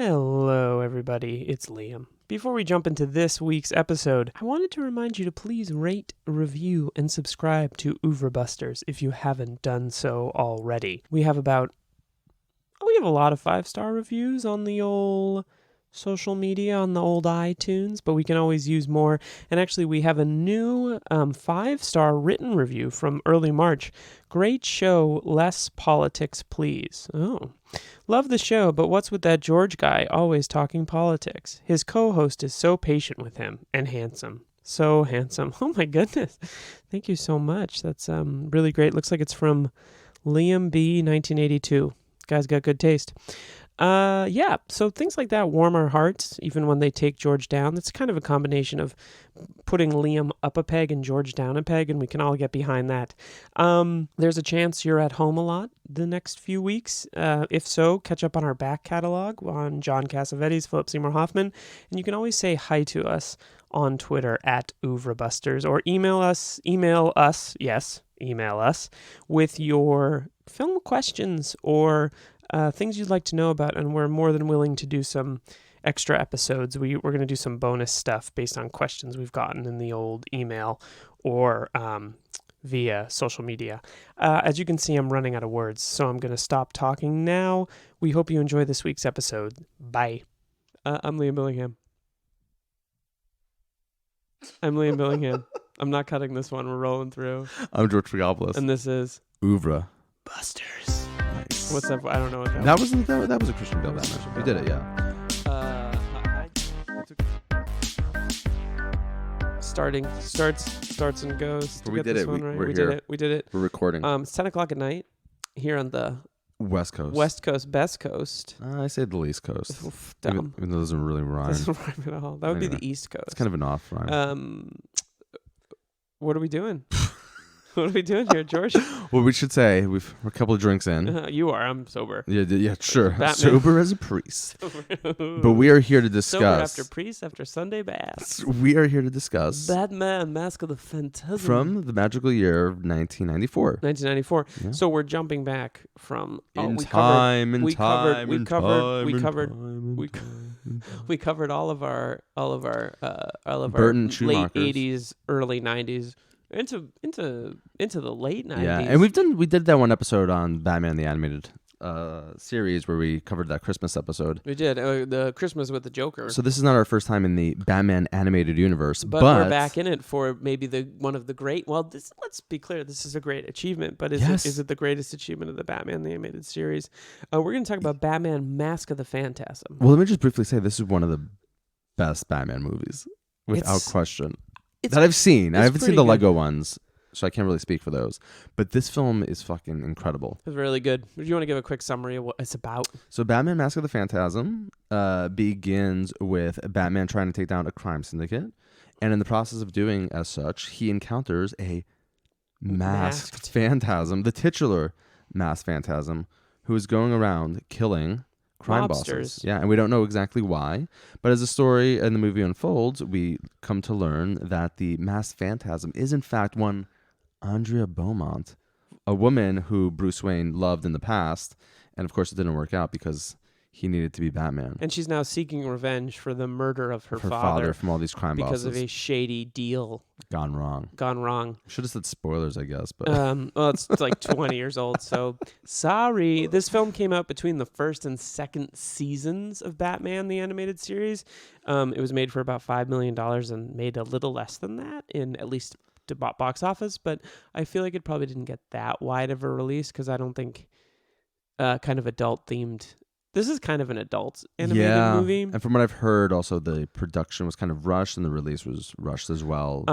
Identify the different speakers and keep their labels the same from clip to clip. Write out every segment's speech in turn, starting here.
Speaker 1: Hello, everybody. It's Liam. Before we jump into this week's episode, I wanted to remind you to please rate, review, and subscribe to Oeuvre Busters if you haven't done so already. We have a lot of 5-star reviews on the old social media, on the old iTunes, but we can always use more. And actually, we have a new 5-star written review from early March. Great show, less politics, please. Oh, love the show, but what's with that George guy always talking politics? His co-host is so patient with him and handsome. So handsome. Oh my goodness. Thank you so much. That's really great. Looks like it's from Liam B. 1982. Guy's got good taste. So things like that warm our hearts, even when they take George down. It's kind of a combination of putting Liam up a peg and George down a peg, and we can all get behind that. There's a chance you're at home a lot the next few weeks. If so, catch up on our back catalog on John Cassavetes, Philip Seymour Hoffman, and you can always say hi to us on Twitter at Oeuvre Busters, or email us with your film questions or things you'd like to know about, and we're more than willing to do some extra episodes. We're going to do some bonus stuff based on questions we've gotten in the old email or via social media. As you can see, I'm running out of words, so I'm going to stop talking now. We hope you enjoy this week's episode. Bye. I'm Liam Billingham. I'm not cutting this one. We're rolling through.
Speaker 2: I'm George Trigopolis.
Speaker 1: And this is
Speaker 2: Oeuvre
Speaker 1: Busters.
Speaker 2: Nice.
Speaker 1: What's up? I don't know what that was.
Speaker 2: That was a Christian Bale Batman. We did it, yeah.
Speaker 1: Starts and goes.
Speaker 2: We did it.
Speaker 1: Right.
Speaker 2: We're here.
Speaker 1: We did it.
Speaker 2: We're recording.
Speaker 1: It's 10 o'clock at night here on the
Speaker 2: West Coast.
Speaker 1: Best Coast.
Speaker 2: I say the least coast.
Speaker 1: Oof, dumb.
Speaker 2: Even though it doesn't really rhyme.
Speaker 1: Doesn't rhyme at all. That would be the East Coast.
Speaker 2: It's kind of an off rhyme.
Speaker 1: What are we doing? What are we doing here, George?
Speaker 2: Well, we should say we're a couple of drinks in.
Speaker 1: You are. I'm sober.
Speaker 2: Yeah, sure.
Speaker 1: Batman.
Speaker 2: Sober as a priest. But we are here to discuss.
Speaker 1: Sober after priest after Sunday baths.
Speaker 2: We are here to discuss
Speaker 1: Batman, Mask of the Phantasm.
Speaker 2: From the magical year of 1994.
Speaker 1: 1994.
Speaker 2: Yeah.
Speaker 1: So we're jumping back from
Speaker 2: We
Speaker 1: covered all of our
Speaker 2: Burton
Speaker 1: late
Speaker 2: Schumachers.
Speaker 1: 80s, early 90s. Into the late 90s.
Speaker 2: Yeah, and we did that one episode on Batman the Animated series where we covered that Christmas episode.
Speaker 1: We did the Christmas with the Joker.
Speaker 2: So this is not our first time in the Batman animated universe, but
Speaker 1: we're back in it for maybe one of the great. Well, let's be clear, this is a great achievement, but is it the greatest achievement of the Batman the Animated series? We're going to talk about Batman: Mask of the Phantasm.
Speaker 2: Well, let me just briefly say this is one of the best Batman movies, without question. That I've seen. I haven't seen the Lego ones, so I can't really speak for those. But this film is fucking incredible.
Speaker 1: It's really good. Do you want to give a quick summary of what it's about?
Speaker 2: So Batman Mask of the Phantasm begins with Batman trying to take down a crime syndicate. And in the process of doing as such, he encounters a masked phantasm, the titular masked phantasm, who is going around killing crime bosses. Yeah, and we don't know exactly why. But as the story and the movie unfolds, we come to learn that the masked phantasm is in fact one Andrea Beaumont, a woman who Bruce Wayne loved in the past. And of course it didn't work out because he needed to be Batman.
Speaker 1: And she's now seeking revenge for the murder of her
Speaker 2: father from all these crime
Speaker 1: because
Speaker 2: bosses.
Speaker 1: Because of a shady deal.
Speaker 2: Gone wrong. Should have said spoilers, I guess. But
Speaker 1: well, it's like 20 years old, so sorry. This film came out between the first and second seasons of Batman, the animated series. It was made for about $5 million and made a little less than that in at least to box office, but I feel like it probably didn't get that wide of a release because I don't think kind of adult-themed... This is kind of an adult animated movie.
Speaker 2: And from what I've heard, also the production was kind of rushed and the release was rushed as well.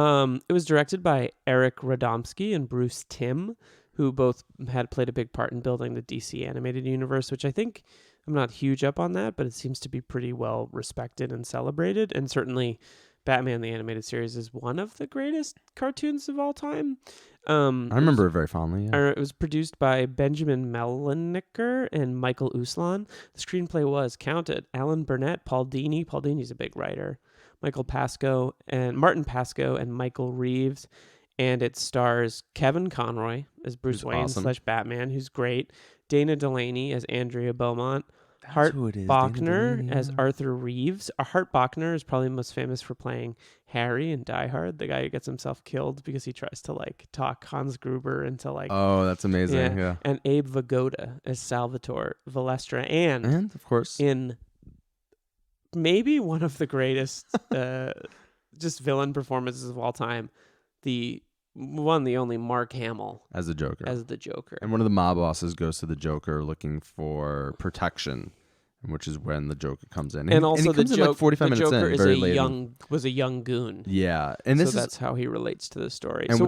Speaker 1: It was directed by Eric Radomski and Bruce Timm, who both had played a big part in building the DC animated universe, which I think I'm not huge up on that, but it seems to be pretty well respected and celebrated. And certainly Batman the Animated Series is one of the greatest cartoons of all time.
Speaker 2: I remember it very fondly. Yeah.
Speaker 1: It was produced by Benjamin Melniker and Michael Uslan. The screenplay was, counted, Alan Burnett, Paul Dini. Paul Dini's a big writer. Martin Pascoe and Michael Reeves. And it stars Kevin Conroy as Bruce Wayne / Batman, who's great. Dana Delany as Andrea Beaumont. Hart
Speaker 2: who it is.
Speaker 1: Bachner
Speaker 2: Dana
Speaker 1: as
Speaker 2: Delany.
Speaker 1: Arthur Reeves. Hart Bachner is probably most famous for playing Harry in Die Hard, the guy who gets himself killed because he tries to like talk Hans Gruber into like.
Speaker 2: Oh, that's amazing. Yeah.
Speaker 1: And Abe Vigoda as Salvatore Valestra, and
Speaker 2: of course,
Speaker 1: in maybe one of the greatest just villain performances of all time, the only Mark Hamill
Speaker 2: as the Joker. And one of the mob bosses goes to the Joker looking for protection, which is when the Joker comes in.
Speaker 1: And also
Speaker 2: he comes in like 45 minutes
Speaker 1: Joker
Speaker 2: in,
Speaker 1: was a young goon.
Speaker 2: Yeah, and
Speaker 1: that's how he relates to the story. So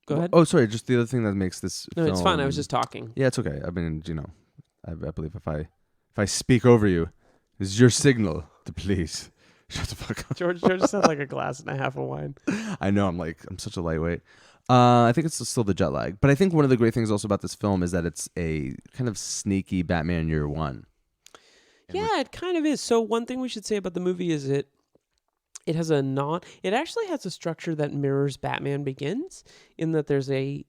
Speaker 1: go ahead.
Speaker 2: Oh, sorry. Just the other thing that makes this.
Speaker 1: No,
Speaker 2: film,
Speaker 1: it's fine. I was just talking.
Speaker 2: Yeah, it's okay. I mean, I believe if I speak over you, it's your signal to please shut the fuck up.
Speaker 1: George sounds like a glass and a half of wine.
Speaker 2: I know. I'm such a lightweight. I think it's still the jet lag, but I think one of the great things also about this film is that it's a kind of sneaky Batman Year One.
Speaker 1: Yeah, it kind of is. So one thing we should say about the movie is it actually has a structure that mirrors Batman Begins, in that there's a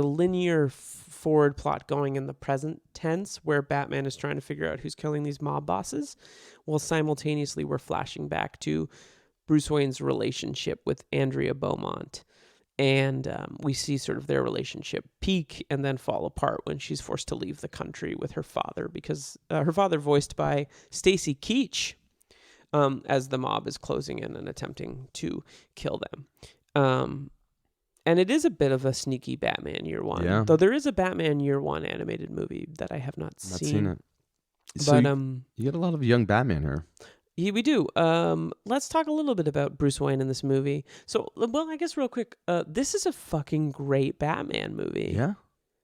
Speaker 1: linear forward plot going in the present tense where Batman is trying to figure out who's killing these mob bosses, while simultaneously we're flashing back to Bruce Wayne's relationship with Andrea Beaumont. And we see sort of their relationship peak and then fall apart when she's forced to leave the country with her father, because her father, voiced by Stacy Keach, as the mob is closing in and attempting to kill them. And it is a bit of a sneaky Batman Year One, though there is a Batman Year One animated movie that I have not seen
Speaker 2: it.
Speaker 1: But
Speaker 2: so you get a lot of young Batman here.
Speaker 1: Yeah, we do. Let's talk a little bit about Bruce Wayne in this movie. So, well, I guess real quick, this is a fucking great Batman movie.
Speaker 2: Yeah,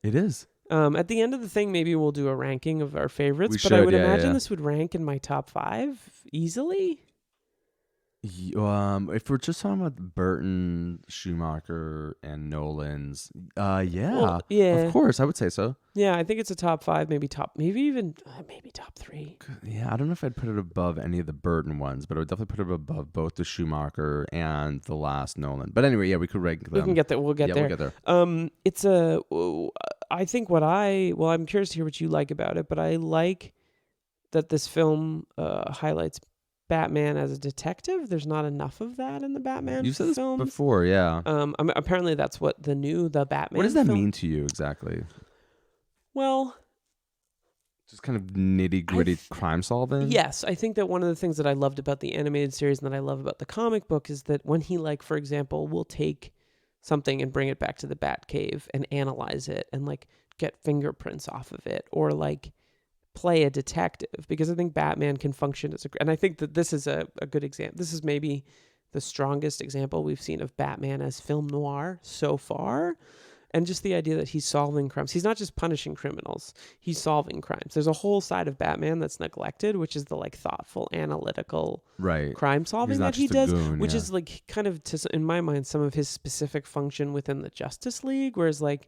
Speaker 2: it is.
Speaker 1: At the end of the thing, maybe we'll do a ranking of our favorites,
Speaker 2: I
Speaker 1: would imagine this would rank in my top 5 easily.
Speaker 2: If we're just talking about Burton, Schumacher, and Nolan's, of course, I would say so.
Speaker 1: Yeah, I think it's a top 5, maybe top 3.
Speaker 2: Yeah, I don't know if I'd put it above any of the Burton ones, but I would definitely put it above both the Schumacher and the last Nolan. But anyway, yeah, we could rank them.
Speaker 1: We can get there. We'll get there. It's I think I'm curious to hear what you like about it, but I like that this film highlights Batman as a detective. There's not enough of that in the Batman films.
Speaker 2: You said this before, yeah.
Speaker 1: Apparently that's what the Batman.
Speaker 2: What does that mean to you exactly?
Speaker 1: Well,
Speaker 2: just kind of nitty gritty crime solving.
Speaker 1: Yes, I think that one of the things that I loved about the animated series and that I love about the comic book is that when he, like, for example, will take something and bring it back to the Batcave and analyze it and like get fingerprints off of it, or like play a detective, because I think Batman can function as and I think that this is a good example. This is maybe the strongest example we've seen of Batman as film noir so far. And just the idea that he's solving crimes. He's not just punishing criminals. He's solving crimes. There's a whole side of Batman that's neglected, which is the like thoughtful, analytical crime solving that he does, which is like kind of, in my mind, some of his specific function within the Justice League. Whereas like,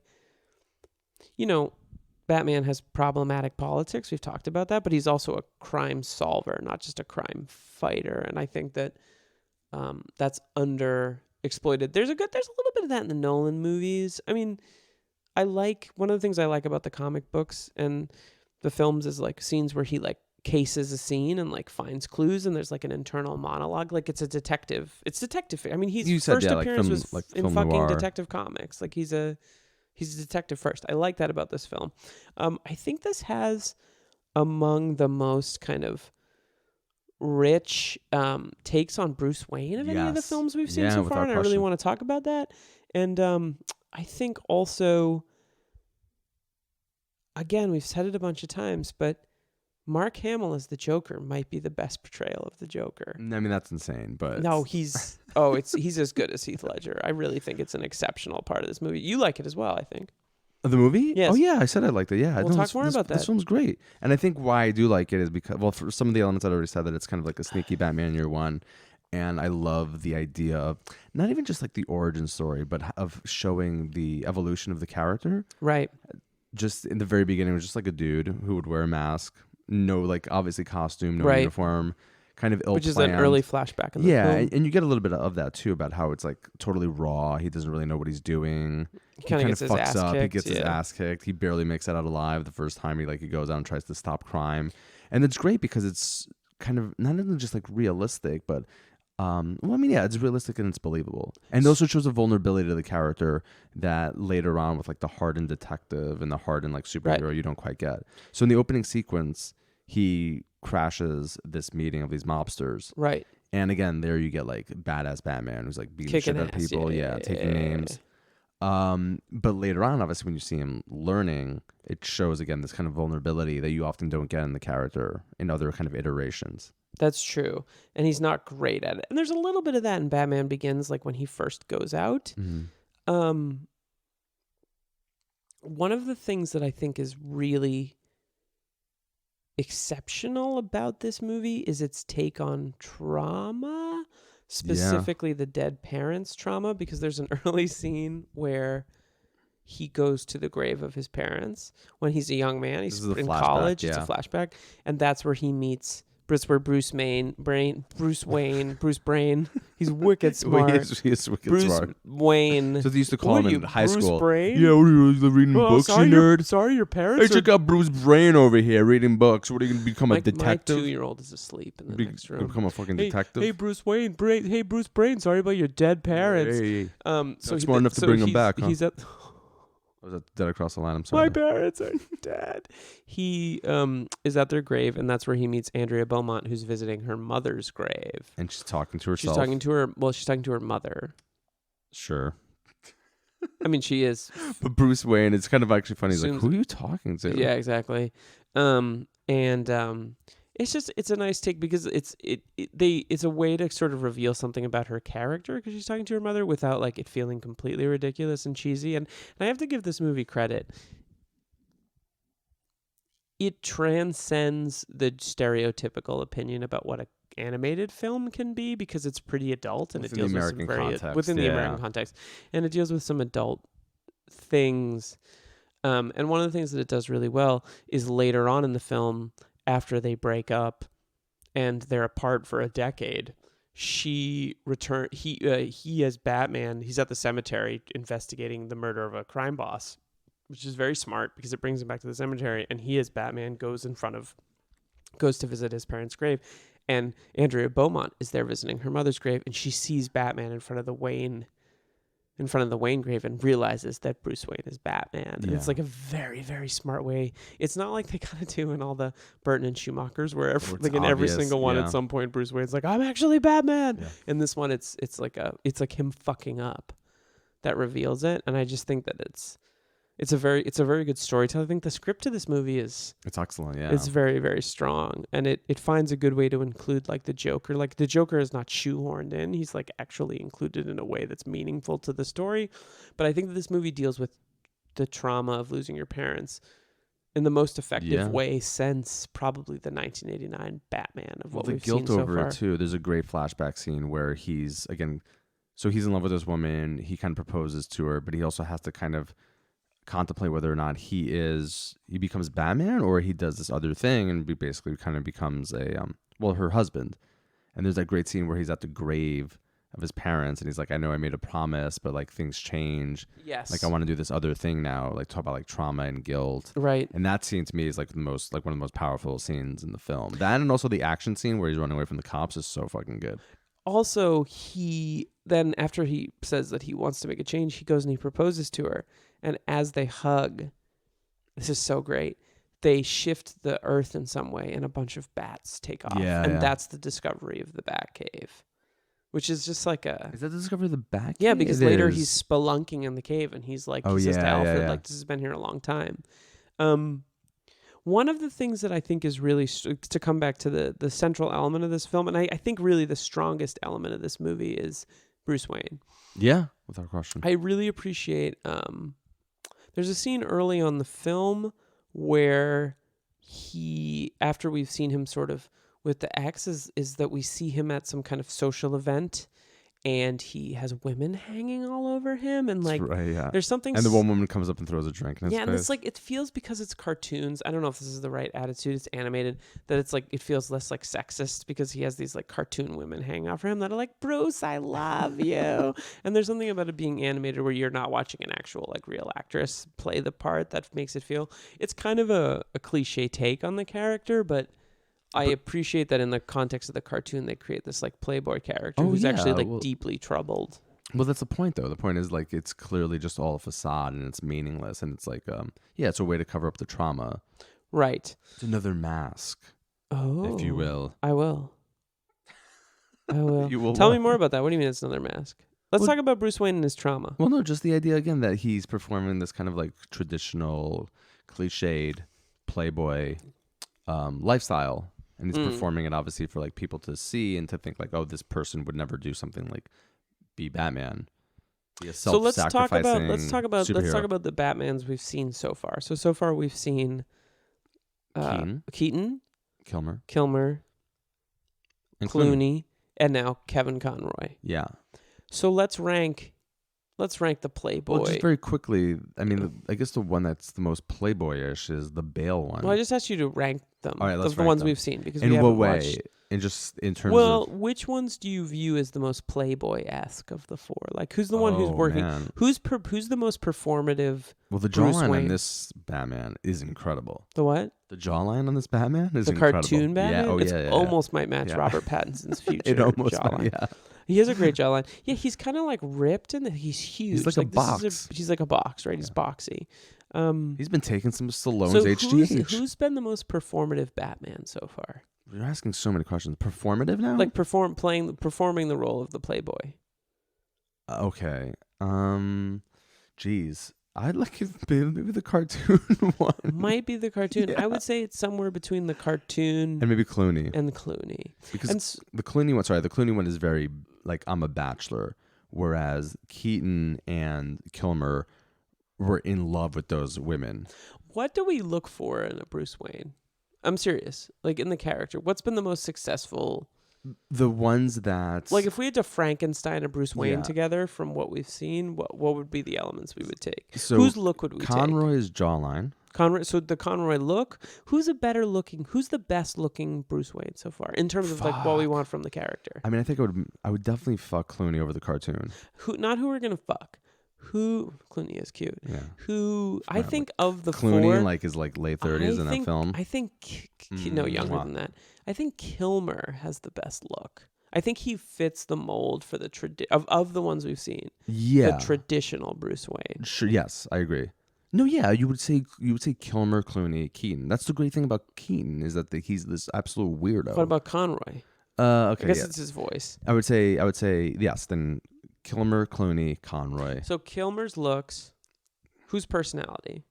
Speaker 1: Batman has problematic politics. We've talked about that, but he's also a crime solver, not just a crime fighter. And I think that that's underexploited. There's a little bit of that in the Nolan movies. I mean, one of the things I like about the comic books and the films is like scenes where he like cases a scene and like finds clues, and there's like an internal monologue. Like it's a detective. It's detective. I mean, his first appearance was in fucking noir. Detective Comics. Like he's a detective first. I like that about this film. I think this has among the most kind of rich takes on Bruce Wayne of any of the films we've seen so far, and I really want to talk about that. And I think also, again, we've said it a bunch of times, but Mark Hamill as the Joker might be the best portrayal of the Joker.
Speaker 2: I mean, that's insane, but
Speaker 1: no, he's as good as Heath Ledger. I really think it's an exceptional part of this movie. You like it as well, I think.
Speaker 2: The movie?
Speaker 1: Yes.
Speaker 2: Oh yeah, I said I liked it. Yeah,
Speaker 1: we'll talk more about that.
Speaker 2: This film's great, and I think why I do like it is because, well, for some of the elements I'd already said, that it's kind of like a sneaky Batman Year One, and I love the idea of not even just like the origin story, but of showing the evolution of the character.
Speaker 1: Right.
Speaker 2: Just in the very beginning, it was just like a dude who would wear a mask, no like obviously costume, no uniform. Kind of ill-planned.
Speaker 1: Which is an early flashback in the film.
Speaker 2: And you get a little bit of that too, about how it's like totally raw. He doesn't really know what he's doing. He kind of fucks up. He gets his ass kicked. He barely makes it out alive the first time he goes out and tries to stop crime. And it's great because it's kind of not even just like realistic, but it's realistic and it's believable. And it also shows a vulnerability to the character that later on with like the hardened detective and the hardened like superhero you don't quite get. So in the opening sequence, he crashes this meeting of these mobsters.
Speaker 1: Right.
Speaker 2: And again, there you get like badass Batman who's like beating shit out of people, taking names. But later on, obviously, when you see him learning, it shows again this kind of vulnerability that you often don't get in the character in other kind of iterations.
Speaker 1: That's true. And he's not great at it. And there's a little bit of that in Batman Begins, like when he first goes out.
Speaker 2: Mm-hmm.
Speaker 1: One of the things that I think is really exceptional about this movie is its take on trauma, specifically the dead parents' trauma, because there's an early scene where he goes to the grave of his parents when he's a young man. He's in college. It's a flashback. And that's where he meets Bruce Wayne. He's wicked smart.
Speaker 2: He's wicked
Speaker 1: Bruce
Speaker 2: smart.
Speaker 1: Wayne.
Speaker 2: So they used to call him in high
Speaker 1: Bruce
Speaker 2: school.
Speaker 1: Brain?
Speaker 2: Yeah, what are you reading books, you nerd?
Speaker 1: Sorry, your parents.
Speaker 2: Hey, check out Bruce Brain over here reading books. What are you going to become, a detective?
Speaker 1: My 2-year-old is asleep in the next room.
Speaker 2: Become a fucking detective?
Speaker 1: Hey, Bruce Wayne. Hey, Bruce Brain. Sorry about your dead parents.
Speaker 2: Hey.
Speaker 1: So
Speaker 2: smart enough to bring them back, huh?
Speaker 1: He's at...
Speaker 2: Was that dead across the line? I'm sorry.
Speaker 1: My parents are dead. He is at their grave, and that's where he meets Andrea Beaumont, who's visiting her mother's grave.
Speaker 2: And she's talking to herself.
Speaker 1: She's talking to her mother. Sure. I mean, she is.
Speaker 2: But Bruce Wayne, it's kind of actually funny. He's like, who are you talking to?
Speaker 1: Yeah, exactly. It's a nice take because it's a way to sort of reveal something about her character because she's talking to her mother without like it feeling completely ridiculous and cheesy. And I have to give this movie credit. It transcends the stereotypical opinion about what an animated film can be because it's pretty adult and it deals with some within the American context, and it deals with some adult things. And one of the things that it does really well is later on in the film, after they break up and they're apart for a decade, he as Batman, he's at the cemetery investigating the murder of a crime boss, which is very smart because it brings him back to the cemetery, and he as Batman goes to visit his parents' grave, and Andrea Beaumont is there visiting her mother's grave, and she sees Batman in front of the Wayne grave and realizes that Bruce Wayne is Batman. And it's like a very, very smart way. It's not like they kind of do in all the Burton and Schumachers where every single one at some point Bruce Wayne's like, I'm actually Batman. Yeah. In this one it's like him fucking up that reveals it. And I just think that it's a very good storytelling. I think the script to this movie it's
Speaker 2: excellent. Yeah,
Speaker 1: it's very, very strong, and it finds a good way to include like the Joker. Like the Joker is not shoehorned in; he's like actually included in a way that's meaningful to the story. But I think that this movie deals with the trauma of losing your parents in the most effective way since probably the 1989 Batman of what we've seen so far. The guilt over it
Speaker 2: too. There's a great flashback scene where he's in love with this woman. He kind of proposes to her, but he also has to kind of contemplate whether or not he becomes Batman or he does this other thing and basically kind of becomes her husband. And there's that great scene where he's at the grave of his parents and he's like, I know I made a promise, but like things change.
Speaker 1: Yes.
Speaker 2: Like I want to do this other thing now, like talk about like trauma and guilt.
Speaker 1: Right.
Speaker 2: And that scene to me is like one of the most powerful scenes in the film. That and also the action scene where he's running away from the cops is so fucking good.
Speaker 1: Also, then after he says that he wants to make a change, he goes and he proposes to her. And as they hug, this is so great, they shift the earth in some way and a bunch of bats take off. And that's the discovery of the Batcave, which is just like
Speaker 2: Is that the discovery of the Batcave?
Speaker 1: Yeah, because later he's spelunking in the cave and he's like, he says to Alfred, like, this has been here a long time. One of the things that I think is really, to come back to the central element of this film, and I think really the strongest element of this movie is Bruce Wayne.
Speaker 2: Yeah, without question.
Speaker 1: I really appreciate... there's a scene early on the film where after we've seen him sort of with the axe, is that we see him at some kind of social event and he has women hanging all over him and like there's something,
Speaker 2: and the one woman comes up and throws a drink in his face.
Speaker 1: And it's like it feels, because it's cartoons, I don't know if this is the right attitude, it's animated, that it's like it feels less like sexist because he has these like cartoon women hanging out for him that are like, Bruce, I love you. And there's something about it being animated where you're not watching an actual like real actress play the part that makes it feel, it's kind of a cliche take on the character, but I appreciate that in the context of the cartoon, they create this like playboy character who's actually like deeply troubled.
Speaker 2: Well, that's the point, though. The point is like it's clearly just all a facade and it's meaningless, and it's like it's a way to cover up the trauma.
Speaker 1: Right.
Speaker 2: It's another mask,
Speaker 1: if
Speaker 2: you will.
Speaker 1: I will.
Speaker 2: You will.
Speaker 1: Tell me more about that. What do you mean it's another mask? Let's talk about Bruce Wayne and his trauma.
Speaker 2: Well, no, just the idea again that he's performing this kind of like traditional, cliched playboy lifestyle, and he's performing it obviously for like people to see and to think like, oh, this person would never do something like be Batman. Be a
Speaker 1: so let's talk about
Speaker 2: superhero.
Speaker 1: the Batmans we've seen so far. So far we've seen Keaton, Kilmer,
Speaker 2: and
Speaker 1: Clooney, and now Kevin Conroy.
Speaker 2: Yeah.
Speaker 1: So let's rank the playboy.
Speaker 2: Well, just very quickly, I mean, I guess the one that's the most playboyish is the Bale one.
Speaker 1: Well, I just asked you to rank them.
Speaker 2: All right, let's
Speaker 1: the
Speaker 2: rank
Speaker 1: ones
Speaker 2: them.
Speaker 1: we've seen because
Speaker 2: in
Speaker 1: we
Speaker 2: what
Speaker 1: haven't
Speaker 2: way?
Speaker 1: watched.
Speaker 2: And just in terms
Speaker 1: well,
Speaker 2: of
Speaker 1: which ones do you view as the most playboy-esque of the four? Like, who's the one who's working?
Speaker 2: Man.
Speaker 1: Who's the most performative?
Speaker 2: Well, the
Speaker 1: Bruce
Speaker 2: jawline
Speaker 1: Wayne?
Speaker 2: on this Batman is incredible.
Speaker 1: The what?
Speaker 2: The jawline on this Batman is
Speaker 1: the
Speaker 2: incredible.
Speaker 1: cartoon Batman.
Speaker 2: Yeah,
Speaker 1: It almost might match Robert Pattinson's future.
Speaker 2: It almost
Speaker 1: jawline.
Speaker 2: yeah.
Speaker 1: He has a great jawline. Yeah, he's kind of like ripped and he's huge.
Speaker 2: He's like a box.
Speaker 1: He's like a box, right? Yeah. He's boxy.
Speaker 2: He's been taking some Stallone's HGH.
Speaker 1: Who's been the most performative Batman so far?
Speaker 2: You're asking so many questions. Performative now?
Speaker 1: Like performing the role of the playboy.
Speaker 2: Okay. Geez. I'd like maybe the cartoon one.
Speaker 1: Might be the cartoon.
Speaker 2: Yeah.
Speaker 1: I would say it's somewhere between the cartoon
Speaker 2: and maybe Clooney. Because the Clooney one is very like I'm a bachelor, whereas Keaton and Kilmer were in love with those women.
Speaker 1: What do we look for in a Bruce Wayne? I'm serious. Like in the character, what's been the most successful?
Speaker 2: The ones that...
Speaker 1: Like if we had to Frankenstein a Bruce Wayne together from what we've seen, what would be the elements we would take?
Speaker 2: So
Speaker 1: whose look would we take?
Speaker 2: Conroy's jawline.
Speaker 1: So the Conroy look, who's the best looking Bruce Wayne so far in terms of like what we want from the character?
Speaker 2: I mean, I think I would definitely fuck Clooney over the cartoon.
Speaker 1: Not who we're going to fuck. Clooney is cute.
Speaker 2: Yeah.
Speaker 1: I think of the
Speaker 2: Clooney
Speaker 1: four,
Speaker 2: in like his like late 30s in that film.
Speaker 1: I think no, younger than that. I think Kilmer has the best look. I think he fits the mold for the of the ones we've seen.
Speaker 2: Yeah.
Speaker 1: The traditional Bruce Wayne.
Speaker 2: Sure. Yes, I agree. No, yeah, you would say Kilmer, Clooney, Keaton. That's the great thing about Keaton is that he's this absolute weirdo.
Speaker 1: What about Conroy?
Speaker 2: Okay.
Speaker 1: I guess it's his voice.
Speaker 2: I would say yes. Then Kilmer, Clooney, Conroy.
Speaker 1: So Kilmer's looks. Whose personality?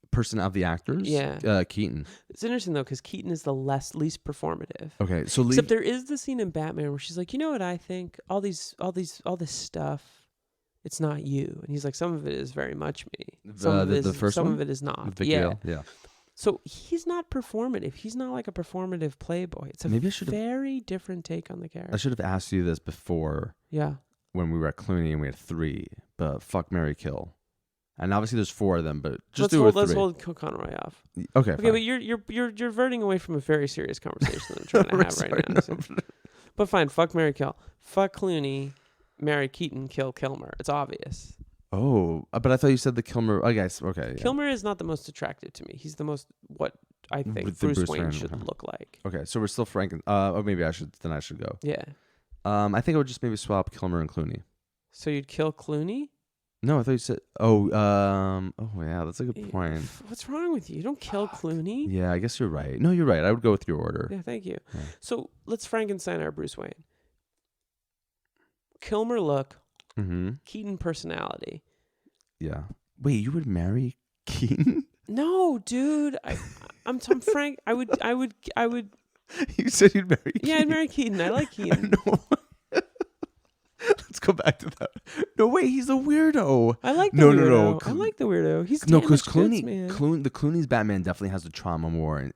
Speaker 2: Person of the actors?
Speaker 1: Yeah.
Speaker 2: Keaton.
Speaker 1: It's interesting though because Keaton is the least performative.
Speaker 2: Okay, so
Speaker 1: except there is the scene in Batman where she's like, you know what I think? All this stuff, it's not you. And he's like, some of it is very much me. Some of it is not.
Speaker 2: Yeah.
Speaker 1: So he's not performative. He's not like a performative playboy. It's a very different take on the character.
Speaker 2: I should have asked you this before.
Speaker 1: Yeah.
Speaker 2: When we were at Clooney and we had 3, but fuck, marry, kill. And obviously there's 4 of them, but let's
Speaker 1: hold Conroy off.
Speaker 2: Okay,
Speaker 1: but you're verting away from a very serious conversation that I'm trying to have right now. So. But fine, fuck, marry, kill. Fuck Clooney, marry Keaton, kill Kilmer. It's obvious.
Speaker 2: Oh, but I thought you said the Kilmer. I guess okay. Yeah.
Speaker 1: Kilmer is not the most attractive to me. He's the most what I think Bruce Wayne should look like.
Speaker 2: Okay, so we're still Franken. Oh, maybe I should go.
Speaker 1: Yeah.
Speaker 2: I think I would just maybe swap Kilmer and Clooney.
Speaker 1: So you'd kill Clooney?
Speaker 2: No, I thought you said. Oh, yeah, that's a good point.
Speaker 1: What's wrong with you? You don't kill Clooney.
Speaker 2: Yeah, I guess you're right. No, you're right. I would go with your order.
Speaker 1: Yeah, thank you.
Speaker 2: Yeah.
Speaker 1: So let's Frankenstein our Bruce Wayne. Kilmer look.
Speaker 2: Mm-hmm.
Speaker 1: Keaton personality.
Speaker 2: Yeah. Wait, you would marry Keaton?
Speaker 1: No, dude. I'm Frank. I would.
Speaker 2: You said you'd marry Keaton.
Speaker 1: Yeah, I'd marry Keaton. I like Keaton.
Speaker 2: No. Let's go back to that. No, wait, he's a weirdo.
Speaker 1: I like the weirdo.
Speaker 2: No.
Speaker 1: I like the weirdo. He's
Speaker 2: because
Speaker 1: Clooney's
Speaker 2: Batman definitely has the trauma more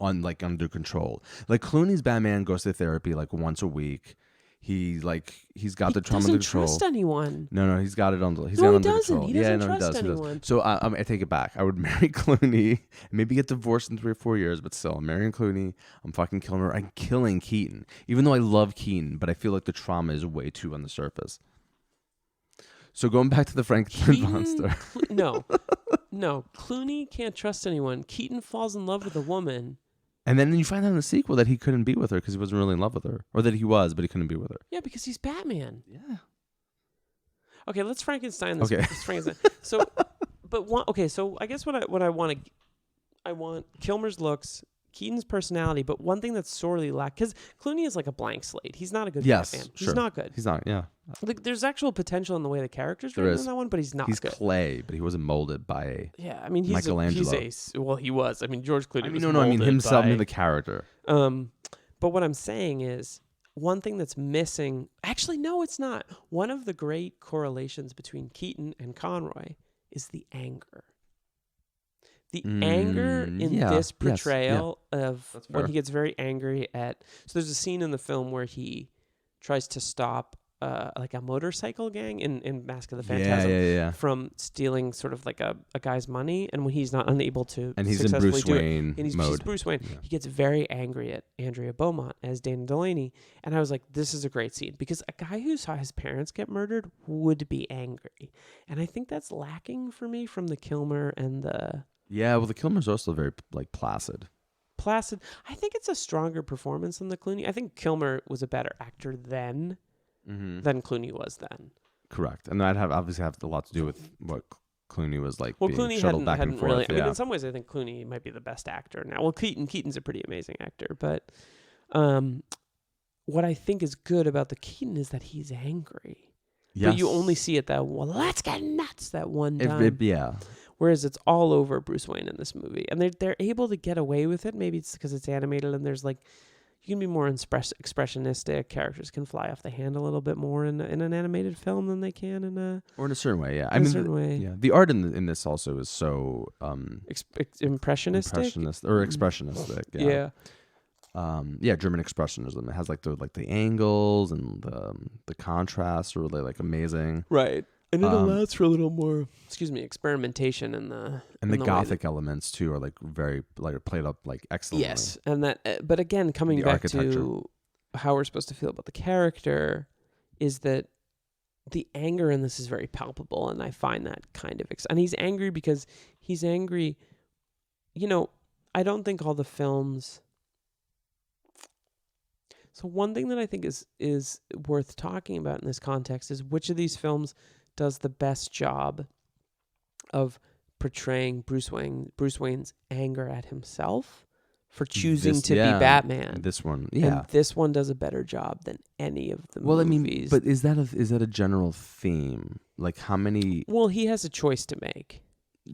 Speaker 2: under control. Like Clooney's Batman goes to therapy like once a week. He's got the trauma under control.
Speaker 1: He doesn't trust anyone.
Speaker 2: No, he's got it under.
Speaker 1: He doesn't. He doesn't trust anyone.
Speaker 2: So I take it back. I would marry Clooney, maybe get divorced in 3 or 4 years, but still, I'm marrying Clooney. I'm fucking Kilmer. I'm killing Keaton, even though I love Keaton, but I feel like the trauma is way too on the surface. So going back to the Frankenstein monster.
Speaker 1: No. Clooney can't trust anyone. Keaton falls in love with a woman.
Speaker 2: And then you find out in the sequel that he couldn't be with her because he wasn't really in love with her, or that he was, but he couldn't be with her.
Speaker 1: Yeah, because he's Batman.
Speaker 2: Yeah.
Speaker 1: Okay, let's Frankenstein this.
Speaker 2: Okay.
Speaker 1: Let's Frankenstein. So, so I guess what I want Kilmer's looks, Keaton's personality, but one thing that's sorely lacked, because Clooney is like a blank slate. He's not a good Batman. He's not good.
Speaker 2: He's not. Yeah.
Speaker 1: Like, there's actual potential in the way the character's written in that one, but he's not
Speaker 2: good.
Speaker 1: He's
Speaker 2: clay, but he wasn't molded by.
Speaker 1: Yeah, I mean,
Speaker 2: Michelangelo.
Speaker 1: He was. I mean, George Clooney.
Speaker 2: I mean himself, the character.
Speaker 1: But what I'm saying is, one thing that's missing. Actually, no, it's not. One of the great correlations between Keaton and Conroy is the anger. The anger in this portrayal of when he gets very angry at. So there's a scene in the film where he tries to stop like a motorcycle gang in Mask of the Phantasm from stealing sort of like a guy's money, and when he's not unable to
Speaker 2: and he's
Speaker 1: successfully
Speaker 2: in Bruce
Speaker 1: do
Speaker 2: Wayne
Speaker 1: it, and he's
Speaker 2: mode.
Speaker 1: Bruce Wayne. Yeah. He gets very angry at Andrea Beaumont as Dana Delany, and I was like, this is a great scene because a guy who saw his parents get murdered would be angry, and I think that's lacking for me from the Kilmer and the.
Speaker 2: Yeah, well, the Kilmer's also very like placid.
Speaker 1: I think it's a stronger performance than the Clooney. I think Kilmer was a better actor then. Than Clooney was then.
Speaker 2: Correct. And that obviously have a lot to do with what Clooney was like being
Speaker 1: Clooney
Speaker 2: shuttled back and forth.
Speaker 1: Really, I mean, in some ways, I think Clooney might be the best actor now. Well, Keaton's a pretty amazing actor. But what I think is good about the Keaton is that he's angry. Yes. But you only see it that, well, let's get nuts that one time. Whereas it's all over Bruce Wayne in this movie. And they're able to get away with it. Maybe it's because it's animated and there's like, you can be more expressionistic. Characters can fly off the hand a little bit more in an animated film than they can in a...
Speaker 2: Or in a certain way, yeah.
Speaker 1: way.
Speaker 2: The art in this also is so...
Speaker 1: impressionistic?
Speaker 2: Or expressionistic, yeah. German expressionism. It has like the angles and the contrasts are really like amazing.
Speaker 1: Right. And it allows for a little more, experimentation in the
Speaker 2: Gothic elements too are like very like played up like excellently.
Speaker 1: Yes, and that. But again, coming back to how we're supposed to feel about the character, is that the anger in this is very palpable, and I find that kind of. And he's angry because he's angry. You know, I don't think all the films. So one thing that I think is worth talking about in this context is which of these films does the best job of portraying Bruce Wayne's anger at himself for choosing to be Batman.
Speaker 2: This one, yeah.
Speaker 1: And this one does a better job than any of the movies.
Speaker 2: But is that a general theme? Like how many?
Speaker 1: Well, he has a choice to make.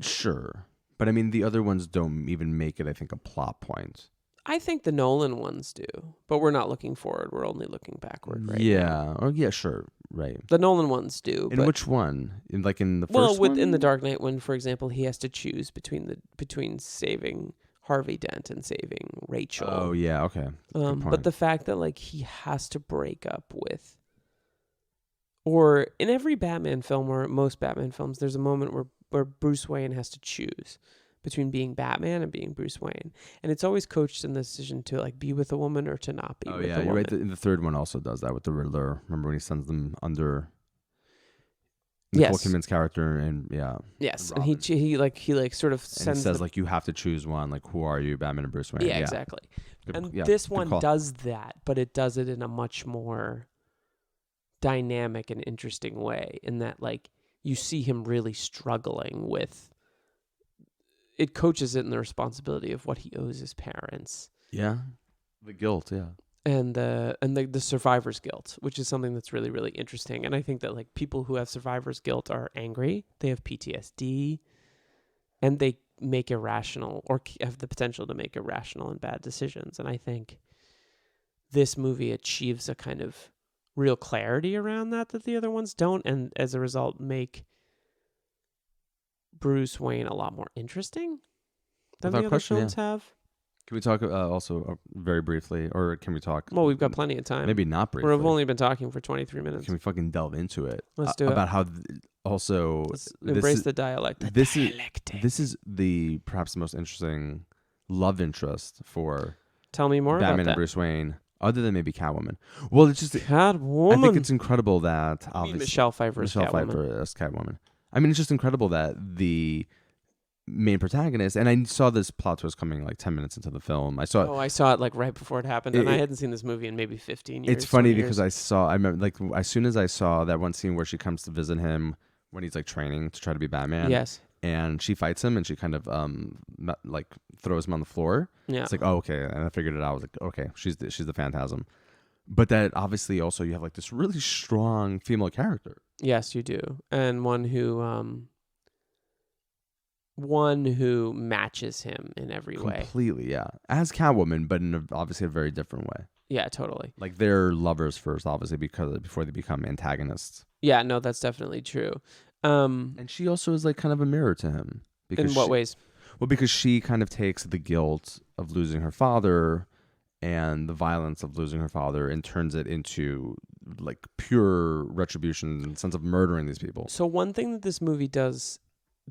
Speaker 2: Sure. But I mean, the other ones don't even make it, I think, a plot point.
Speaker 1: I think the Nolan ones do, but we're not looking forward. We're only looking backward, right?
Speaker 2: Yeah. Oh, yeah, sure. Right.
Speaker 1: The Nolan ones do.
Speaker 2: In which one? In the first one?
Speaker 1: In the Dark Knight one, for example, he has to choose between saving Harvey Dent and saving Rachel.
Speaker 2: Oh, yeah, okay.
Speaker 1: But the fact that like he has to break up with, or in every Batman film or most Batman films, there's a moment where Bruce Wayne has to choose between being Batman and being Bruce Wayne. And it's always coached in the decision to like be with a woman or to not be with a woman. Oh yeah, you're right.
Speaker 2: The third one also does that with the Riddler. Remember when he sends them under Nicole Kidman's character and
Speaker 1: Yes, and he sort of sends
Speaker 2: and says like you have to choose one, like who are you, Batman and Bruce Wayne?
Speaker 1: Yeah, exactly. This one does that, but it does it in a much more dynamic and interesting way in that like you see him really struggling with. It coaches it in the responsibility of what he owes his parents.
Speaker 2: Yeah, the guilt. Yeah,
Speaker 1: and the survivor's guilt, which is something that's really really interesting. And I think that like people who have survivor's guilt are angry, they have PTSD, and they make irrational or have the potential to make irrational and bad decisions. And I think this movie achieves a kind of real clarity around that the other ones don't, and as a result make Bruce Wayne a lot more interesting than the other films have.
Speaker 2: Can we talk also very briefly, or can we talk?
Speaker 1: Well, we've got plenty of time.
Speaker 2: Maybe not briefly.
Speaker 1: We've only been talking for 23 minutes.
Speaker 2: Can we fucking delve into it?
Speaker 1: Let's do it.
Speaker 2: About how also
Speaker 1: let's embrace the dialect.
Speaker 2: This is the perhaps the most interesting love interest for.
Speaker 1: Tell me more
Speaker 2: Batman
Speaker 1: about that.
Speaker 2: And Bruce Wayne, other than maybe Catwoman. Well, it's just
Speaker 1: Catwoman.
Speaker 2: I think it's incredible that obviously
Speaker 1: Michelle Pfeiffer as Catwoman.
Speaker 2: I mean, it's just incredible that main protagonist. And I saw this plot twist coming like 10 minutes into the film. I saw
Speaker 1: it like right before it happened, and I hadn't seen this movie in maybe 15 years.
Speaker 2: It's funny
Speaker 1: 20
Speaker 2: because
Speaker 1: years.
Speaker 2: I remember like as soon as I saw that one scene where she comes to visit him when he's like training to try to be Batman.
Speaker 1: Yes.
Speaker 2: And she fights him and she kind of like throws him on the floor.
Speaker 1: Yeah.
Speaker 2: It's like, oh, okay. And I figured it out. I was like, okay, she's the Phantasm. But that obviously also you have like this really strong female character.
Speaker 1: Yes, you do. And one who matches him in every way.
Speaker 2: Completely, yeah. As Catwoman, but in obviously a very different way.
Speaker 1: Yeah, totally.
Speaker 2: Like they're lovers first, obviously, before they become antagonists.
Speaker 1: Yeah, no, that's definitely true.
Speaker 2: And she also is like kind of a mirror to him.
Speaker 1: In what ways?
Speaker 2: Well, because she kind of takes the guilt of losing her father and the violence of losing her father and turns it into like pure retribution and sense of murdering these people.
Speaker 1: So one thing that this movie does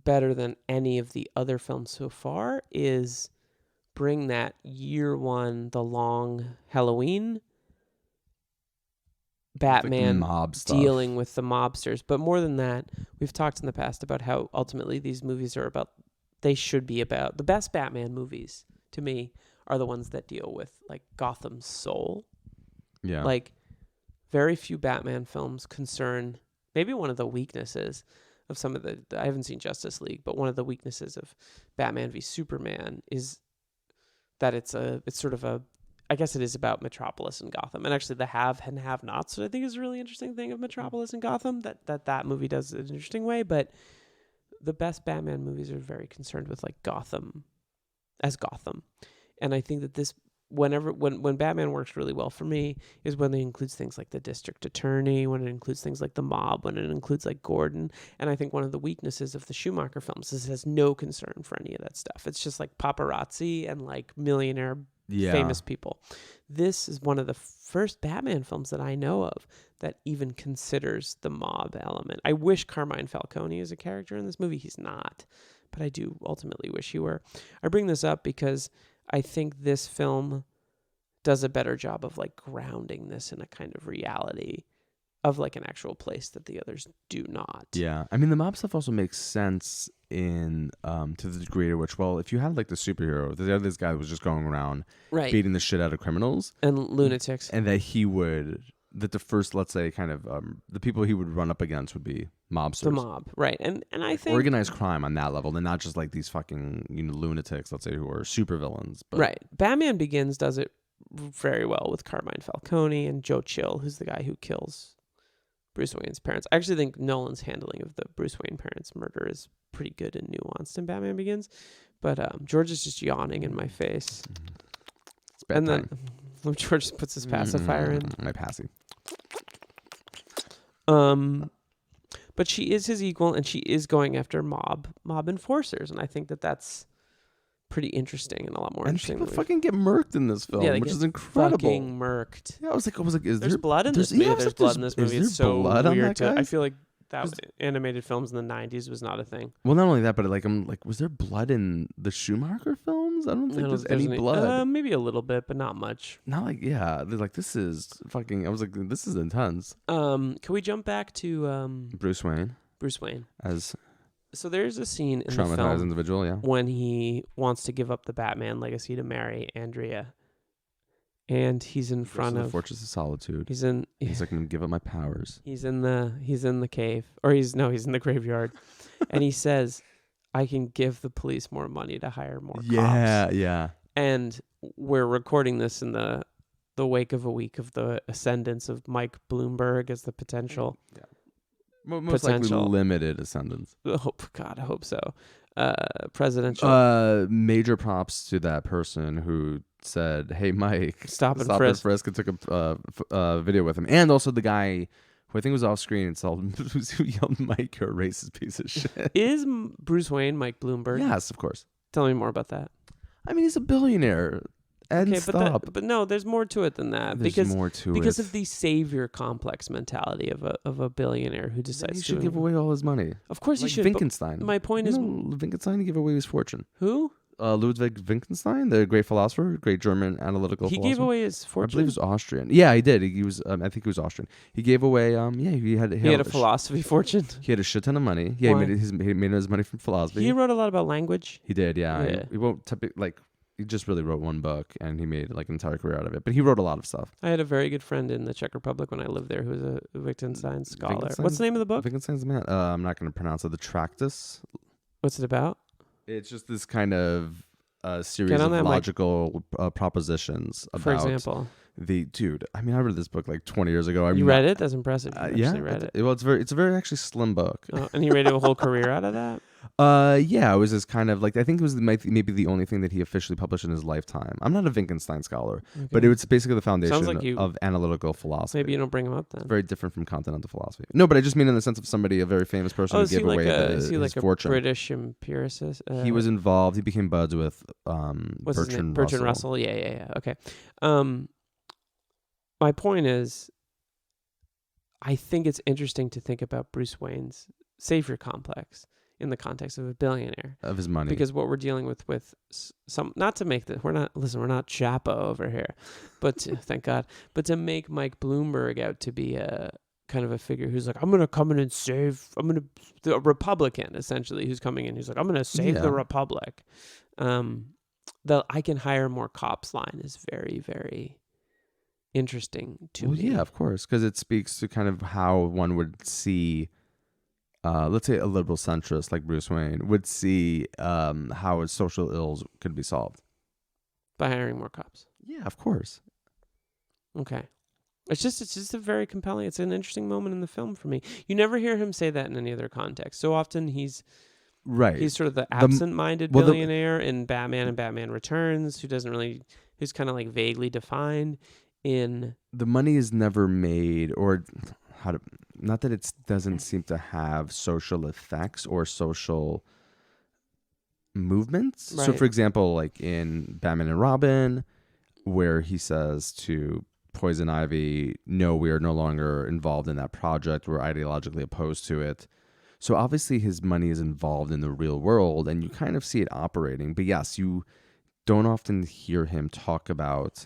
Speaker 1: better than any of the other films so far is bring that year one, the long Halloween Batman
Speaker 2: like mob stuff.
Speaker 1: Dealing with the mobsters. But more than that, we've talked in the past about how ultimately these movies are about, they should be about, the best Batman movies to me are the ones that deal with like Gotham's soul.
Speaker 2: Yeah.
Speaker 1: Like very few Batman films concern, maybe one of the weaknesses of some of the, I haven't seen Justice League, but one of the weaknesses of Batman v Superman is that it's sort of a, I guess it is about Metropolis and Gotham, and actually the have and have nots, which I think is a really interesting thing of Metropolis and Gotham that movie does in an interesting way. But the best Batman movies are very concerned with like Gotham as Gotham, and I think that this, when Batman works really well for me is when it includes things like the district attorney, when it includes things like the mob, when it includes like Gordon. And I think one of the weaknesses of the Schumacher films is it has no concern for any of that stuff. It's just like paparazzi and like millionaire famous people. This is one of the first Batman films that I know of that even considers the mob element. I wish Carmine Falcone is a character in this movie. He's not, but I do ultimately wish he were. I bring this up because I think this film does a better job of like grounding this in a kind of reality of like an actual place that the others do not.
Speaker 2: Yeah. I mean, the mob stuff also makes sense in to the degree to which, well, if you had like the superhero, this guy was just going around beating the shit out of criminals
Speaker 1: and lunatics,
Speaker 2: and that the first, let's say, kind of the people he would run up against would be mobsters.
Speaker 1: The mob, right? And I think
Speaker 2: organized crime on that level, and not just like these fucking lunatics, let's say, who are supervillains.
Speaker 1: Right. Batman Begins does it very well with Carmine Falcone and Joe Chill, who's the guy who kills Bruce Wayne's parents. I actually think Nolan's handling of the Bruce Wayne parents' murder is pretty good and nuanced in Batman Begins. But George is just yawning in my face.
Speaker 2: It's bad
Speaker 1: and
Speaker 2: time.
Speaker 1: Then George just puts his pacifier in.
Speaker 2: My passy.
Speaker 1: But she is his equal, and she is going after mob enforcers, and I think that that's pretty interesting and a lot more interesting.
Speaker 2: And people fucking get murked in this film, which is incredible.
Speaker 1: Fucking murked.
Speaker 2: Yeah, I was like, is
Speaker 1: there's
Speaker 2: there
Speaker 1: blood in this movie?
Speaker 2: Yeah,
Speaker 1: there's blood in this movie. It's so
Speaker 2: blood on
Speaker 1: weird.
Speaker 2: that guy?
Speaker 1: I feel like that animated films in the 90s was not a thing.
Speaker 2: Well, not only that, but like I'm like, was there blood in the Schumacher films? I don't think there's any blood.
Speaker 1: Maybe a little bit, but not much.
Speaker 2: Not like, yeah. They're like, this is fucking. I was like, this is intense.
Speaker 1: Can we jump back to
Speaker 2: Bruce Wayne as
Speaker 1: so there's a scene in
Speaker 2: traumatized
Speaker 1: the film
Speaker 2: individual, yeah,
Speaker 1: when he wants to give up the Batman legacy to marry Andrea, and he's in front of
Speaker 2: the Fortress of Solitude.
Speaker 1: He's
Speaker 2: like, I'm gonna give up my powers.
Speaker 1: He's in the cave, or he's in the graveyard, and he says, "I can give the police more money to hire more cops."
Speaker 2: Yeah.
Speaker 1: And we're recording this in the wake of a week of the ascendance of Mike Bloomberg as the potential.
Speaker 2: Yeah. Most likely limited ascendance.
Speaker 1: I hope so. Presidential.
Speaker 2: Major props to that person who said, "Hey, Mike,
Speaker 1: stop and frisk,"
Speaker 2: and took a video with him, and also the guy who I think was off screen and who yelled, "Mike, you're a racist piece of shit."
Speaker 1: Is Bruce Wayne Mike Bloomberg?
Speaker 2: Yes, of course.
Speaker 1: Tell me more about that.
Speaker 2: I mean, he's a billionaire. And stop.
Speaker 1: But no, there's more to it than that.
Speaker 2: There's more to it
Speaker 1: because of the savior complex mentality of a billionaire who decides
Speaker 2: he should give away all his money.
Speaker 1: Of course,
Speaker 2: like
Speaker 1: he should.
Speaker 2: Wittgenstein.
Speaker 1: My point is,
Speaker 2: Wittgenstein gave away his fortune.
Speaker 1: Who?
Speaker 2: Ludwig Wittgenstein, the great philosopher, great German analytical
Speaker 1: He
Speaker 2: philosopher.
Speaker 1: gave away his fortune.
Speaker 2: I believe he was Austrian. Yeah, he did. He was. I think he was Austrian. He gave away. He had
Speaker 1: a philosophy fortune.
Speaker 2: He had a shit ton of money. Yeah,
Speaker 1: Why?
Speaker 2: he made his money from philosophy.
Speaker 1: He wrote a lot about language.
Speaker 2: He did. Yeah.
Speaker 1: Yeah.
Speaker 2: He won't he just really wrote one book and he made like an entire career out of it. But he wrote a lot of stuff.
Speaker 1: I had a very good friend in the Czech Republic when I lived there who was a Wittgenstein scholar. What's the name of the book?
Speaker 2: Wittgenstein's man. I'm not going to pronounce it. The Tractus.
Speaker 1: What's it about?
Speaker 2: It's just this kind of series of logical propositions about.
Speaker 1: For example,
Speaker 2: I read this book like 20 years ago.
Speaker 1: You read it? That's impressive. You
Speaker 2: yeah,
Speaker 1: read it.
Speaker 2: Well, it's a very actually slim book.
Speaker 1: Oh, and he made a whole career out of that.
Speaker 2: Yeah, it was this kind of like I think it was maybe the only thing that he officially published in his lifetime. I'm not a Wittgenstein scholar, but it was basically the foundation of analytical philosophy.
Speaker 1: Maybe you don't bring him up then.
Speaker 2: It's very different from continental philosophy. No, but I just mean in the sense of somebody, a very famous person who gave away his fortune.
Speaker 1: A British empiricist?
Speaker 2: He was involved. He became buds with Bertrand
Speaker 1: Russell. Yeah. Okay. My point is, I think it's interesting to think about Bruce Wayne's savior complex in the context of a billionaire
Speaker 2: of his money,
Speaker 1: because what we're dealing with some, not to make we're not Chapo over here, but thank God, but to make Mike Bloomberg out to be a kind of a figure who's like, I'm going to come in and the Republican essentially who's coming in, who's like, I'm going to save the Republic. The I can hire more cops line is very, very interesting to me.
Speaker 2: Yeah, of course, because it speaks to kind of how one would see, let's say a liberal centrist like Bruce Wayne would see how his social ills could be solved.
Speaker 1: By hiring more cops.
Speaker 2: Yeah, of course.
Speaker 1: Okay. It's just a very compelling, it's an interesting moment in the film for me. You never hear him say that in any other context. So often he's sort of the absent-minded billionaire in Batman and Batman Returns who's kind of like vaguely defined. In
Speaker 2: the money is never made, or not that it doesn't seem to have social effects or social movements.
Speaker 1: Right.
Speaker 2: So for example, like in Batman and Robin, where he says to Poison Ivy, no, we are no longer involved in that project, we're ideologically opposed to it. So obviously his money is involved in the real world and you kind of see it operating. But yes, you don't often hear him talk about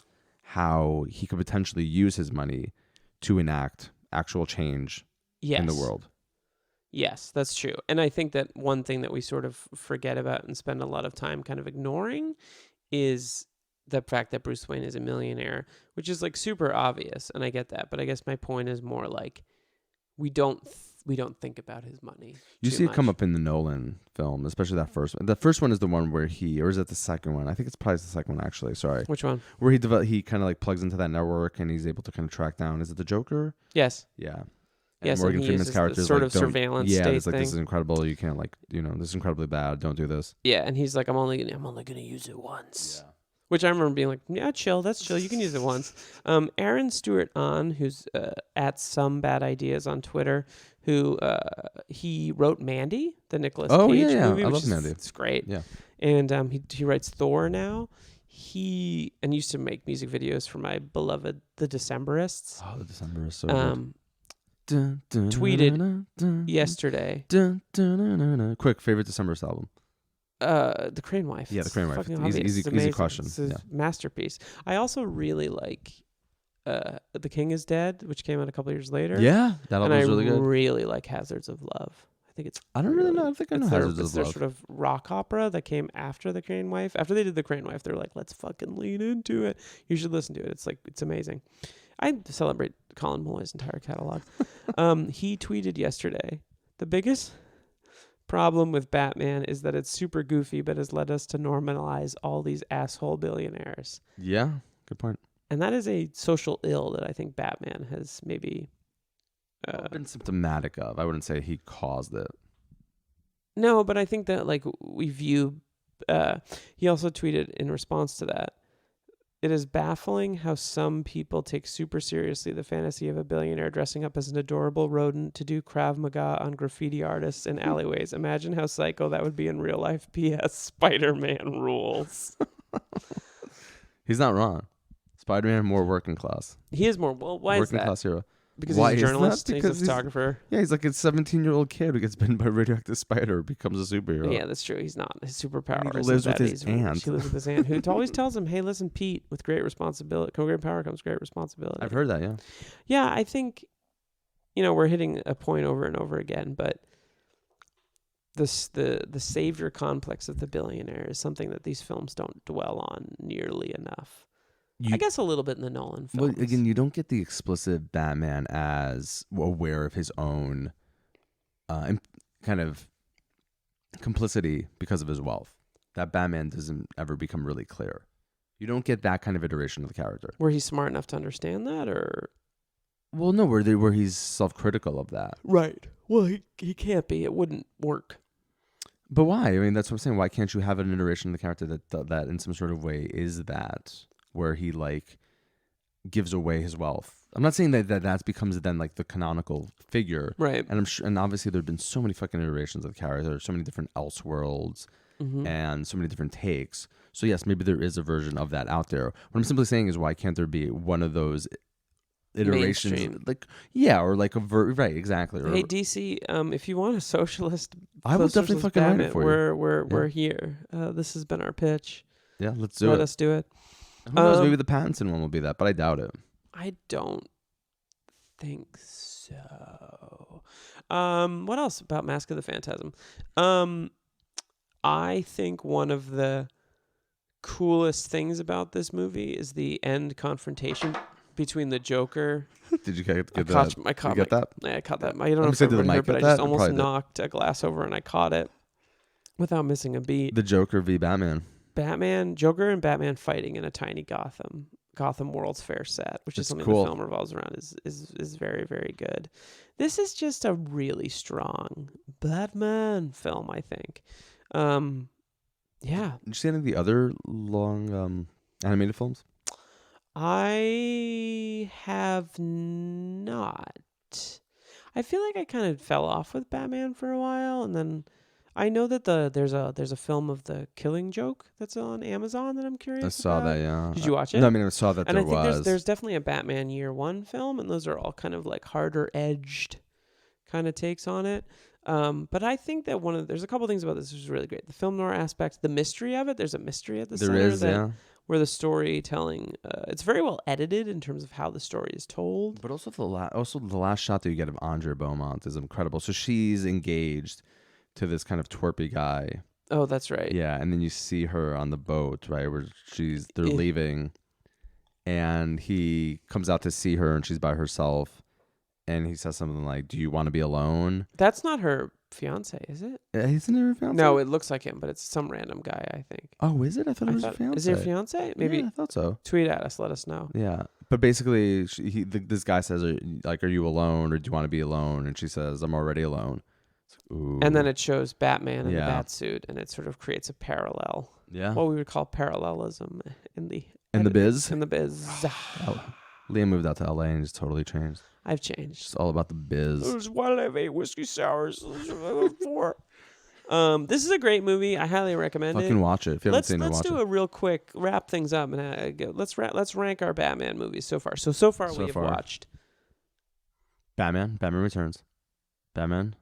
Speaker 2: how he could potentially use his money to enact actual change in the world.
Speaker 1: Yes, that's true. And I think that one thing that we sort of forget about and spend a lot of time kind of ignoring is the fact that Bruce Wayne is a millionaire, which is like super obvious. And I get that. But I guess my point is more like we don't think about his money.
Speaker 2: You see it come up in the Nolan film, especially that first one. The first one is the one where or is it the second one? I think it's probably the second one, actually. Sorry.
Speaker 1: Which one?
Speaker 2: Where he kind of like plugs into that network and he's able to kind of track down. Is it the Joker?
Speaker 1: Yes.
Speaker 2: Yeah.
Speaker 1: Yes,
Speaker 2: Morgan Freeman's character is
Speaker 1: sort
Speaker 2: like,
Speaker 1: of surveillance state
Speaker 2: it's like,
Speaker 1: thing.
Speaker 2: this is incredible. You can't this is incredibly bad. Don't do this.
Speaker 1: Yeah, and he's like, I'm only gonna use it once. Yeah. Which I remember being like, yeah, chill. That's chill. You can use it once. Aaron Stewart who's at Some Bad Ideas on Twitter, who he wrote Mandy, the Nicolas Cage movie.
Speaker 2: I love Mandy.
Speaker 1: It's great.
Speaker 2: Yeah.
Speaker 1: And he writes Thor now. He used to make music videos for my beloved The Decemberists.
Speaker 2: Oh, The Decemberists, so good.
Speaker 1: Tweeted yesterday.
Speaker 2: Quick, favorite Decemberist album?
Speaker 1: The Crane Wife.
Speaker 2: Yeah, The Crane Wife.
Speaker 1: Easy
Speaker 2: question.
Speaker 1: It's a masterpiece. I also really like The King is Dead, which came out a couple years later.
Speaker 2: Yeah, that album was really good.
Speaker 1: And I really like Hazards of Love. I think it's.
Speaker 2: I don't really know. I think I know Hazards of Love.
Speaker 1: It's their sort of rock opera that came after The Crane Wife. After they did The Crane Wife, they're like, let's fucking lean into it. You should listen to it. It's amazing. I celebrate Colin Malloy's entire catalog. He tweeted yesterday, the biggest problem with Batman is that it's super goofy, but has led us to normalize all these asshole billionaires.
Speaker 2: Yeah, good point.
Speaker 1: And that is a social ill that I think Batman has maybe
Speaker 2: been symptomatic of. I wouldn't say he caused it.
Speaker 1: No, but I think that like we view. He also tweeted in response to that. It is baffling how some people take super seriously the fantasy of a billionaire dressing up as an adorable rodent to do Krav Maga on graffiti artists in alleyways. Imagine how psycho that would be in real life. P.S. Spider-Man rules.
Speaker 2: He's not wrong. Spider-Man more working class.
Speaker 1: He is more. Well, why is that?
Speaker 2: Working class hero.
Speaker 1: Because
Speaker 2: Why
Speaker 1: he's a
Speaker 2: is that?
Speaker 1: journalist, and he's a
Speaker 2: Because he's-
Speaker 1: photographer.
Speaker 2: Yeah, he's like a 17-year-old kid who gets bitten by a radioactive spider, becomes a superhero.
Speaker 1: Yeah, that's true. He's not. His superpower
Speaker 2: And he
Speaker 1: isn't
Speaker 2: lives with
Speaker 1: that
Speaker 2: his
Speaker 1: he's
Speaker 2: aunt.
Speaker 1: She lives with his aunt, who always tells him, "Hey, listen, Pete, with great responsibility, great power comes great responsibility."
Speaker 2: I've heard that, yeah.
Speaker 1: Yeah, I think, we're hitting a point over and over again, but the savior complex of the billionaire is something that these films don't dwell on nearly enough. I guess a little bit in the Nolan films.
Speaker 2: Well, again, you don't get the explicit Batman as aware of his own kind of complicity because of his wealth. That Batman doesn't ever become really clear. You don't get that kind of iteration of the character.
Speaker 1: Were he smart enough to understand that, or?
Speaker 2: Well, no, where he's self-critical of that.
Speaker 1: Right. Well, he can't be. It wouldn't work.
Speaker 2: But why? I mean, that's what I'm saying. Why can't you have an iteration of the character that in some sort of way is that, where he like gives away his wealth? I'm not saying that becomes then like the canonical figure,
Speaker 1: Right?
Speaker 2: And I'm sure, and obviously there've been so many fucking iterations of the character, so many different Elseworlds, and so many different takes. So yes, maybe there is a version of that out there. What I'm simply saying is, why can't there be one of those iterations?
Speaker 1: Mainstream.
Speaker 2: Like, yeah, or like right, exactly. Or,
Speaker 1: Hey DC, if you want a socialist,
Speaker 2: I will definitely fucking write it for you.
Speaker 1: we're here. This has been our pitch.
Speaker 2: Yeah, let's do
Speaker 1: Let
Speaker 2: it.
Speaker 1: us do it.
Speaker 2: Who knows? Maybe the Pattinson one will be that, but I doubt it.
Speaker 1: I don't think so. What else about Mask of the Phantasm? I think one of the coolest things about this movie is the end confrontation between the Joker.
Speaker 2: Did you get that?
Speaker 1: I caught
Speaker 2: you get that?
Speaker 1: Yeah, I caught that. I don't know
Speaker 2: me
Speaker 1: if
Speaker 2: say,
Speaker 1: I
Speaker 2: did the
Speaker 1: remember,
Speaker 2: mic
Speaker 1: but I
Speaker 2: get
Speaker 1: just
Speaker 2: that?
Speaker 1: almost
Speaker 2: Probably did.
Speaker 1: knocked a glass over and I caught it without missing a beat.
Speaker 2: The Joker v. Batman.
Speaker 1: Joker and Batman fighting in a tiny Gotham World's Fair set, which is something
Speaker 2: cool.
Speaker 1: the film revolves around, is very, very good. This is just a really strong Batman film, I think. Yeah.
Speaker 2: Did you see any of the other long animated films?
Speaker 1: I have not. I feel like I kind of fell off with Batman for a while, and then I know that there's a film of The Killing Joke that's on Amazon that I'm curious
Speaker 2: I saw
Speaker 1: about.
Speaker 2: that, yeah.
Speaker 1: Did you watch it?
Speaker 2: No, I mean, I saw that
Speaker 1: And
Speaker 2: there
Speaker 1: I think
Speaker 2: was.
Speaker 1: there's definitely a Batman Year One film, and those are all kind of like harder edged kind of takes on it. But I think that there's a couple things about this which is really great. The film noir aspects, the mystery of it. There's a mystery at the
Speaker 2: There
Speaker 1: center
Speaker 2: is, yeah.
Speaker 1: where the storytelling, it's very well edited in terms of how the story is told.
Speaker 2: But also the last shot that you get of Andre Beaumont is incredible. So she's engaged to this kind of twerpy guy.
Speaker 1: Oh, that's right.
Speaker 2: Yeah, and then you see her on the boat, right, where they're leaving, and he comes out to see her, and she's by herself, and he says something like, "Do you want to be alone?"
Speaker 1: That's not her fiance, is it?
Speaker 2: Isn't it her fiance?
Speaker 1: No, it looks like him, but it's some random guy, I think.
Speaker 2: Oh, is it? I thought it was her fiance.
Speaker 1: Is it her fiance? Maybe.
Speaker 2: Yeah, I thought so.
Speaker 1: Tweet at us, let us know.
Speaker 2: Yeah, but basically, this guy says, "Are you alone, or do you want to be alone?" And she says, "I'm already alone." Ooh.
Speaker 1: And then it shows Batman in the
Speaker 2: Yeah.
Speaker 1: bat suit, and it sort of creates a parallel.
Speaker 2: Yeah.
Speaker 1: What we would call parallelism in the
Speaker 2: biz.
Speaker 1: In the biz.
Speaker 2: Liam moved out to LA and just totally changed.
Speaker 1: I've changed.
Speaker 2: It's all about the biz.
Speaker 1: Why did I have 8 whiskey sours? 4. This is a great movie. I highly recommend it.
Speaker 2: Fucking watch it if you haven't seen it.
Speaker 1: Let's do a real quick wrap things up and let's rank our Batman movies so far. So far we have watched
Speaker 2: Batman Returns, Batman